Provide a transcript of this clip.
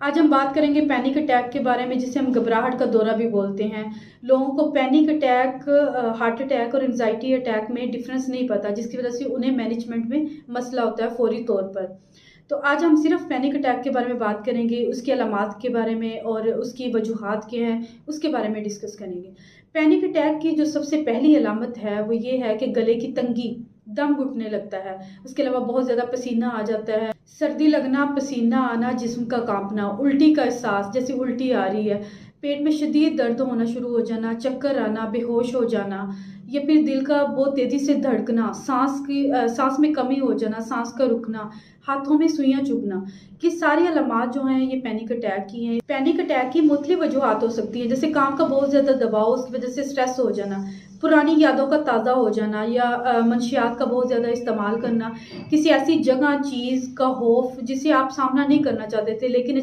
आज हम बात करेंगे पैनिक अटैक के बारे में, जिसे हम घबराहट का दौरा भी बोलते हैं। लोगों को पैनिक अटैक, हार्ट अटैक और एंजाइटी अटैक में डिफरेंस नहीं पता, जिसकी वजह से उन्हें मैनेजमेंट में मसला होता है फौरी तौर पर। तो आज हम सिर्फ पैनिक अटैक के बारे में बात करेंगे, उसकी अलामात के बारे में और उसकी वजूहात क्या हैं, उसके बारे में डिस्कस करेंगे। पैनिक अटैक की जो सबसे पहली अलामत है वो ये है कि गले की तंगी, दम घुटने लगता है। उसके अलावा बहुत ज़्यादा पसीना आ जाता है, सर्दी लगना, पसीना आना, जिस्म का कांपना, उल्टी का एहसास, जैसे उल्टी आ रही है, पेट में शदीद दर्द होना शुरू हो जाना, चक्कर आना, बेहोश हो जाना, या फिर दिल का बहुत तेज़ी से धड़कना, सांस में कमी हो जाना, सांस का रुकना, हाथों में सुइयां चुभना। ये सारी अलामात जो हैं ये पैनिक अटैक की हैं। पैनिक अटैक की मुख्तलिफ वजूहात हो सकती हैं, जैसे काम का बहुत ज़्यादा दबाव, उसकी वजह से स्ट्रेस हो जाना, पुरानी यादों का ताज़ा हो जाना, या मंशियात का बहुत ज़्यादा इस्तेमाल करना, किसी ऐसी जगह चीज़ का खौफ जिसे आप सामना नहीं करना चाहते थे लेकिन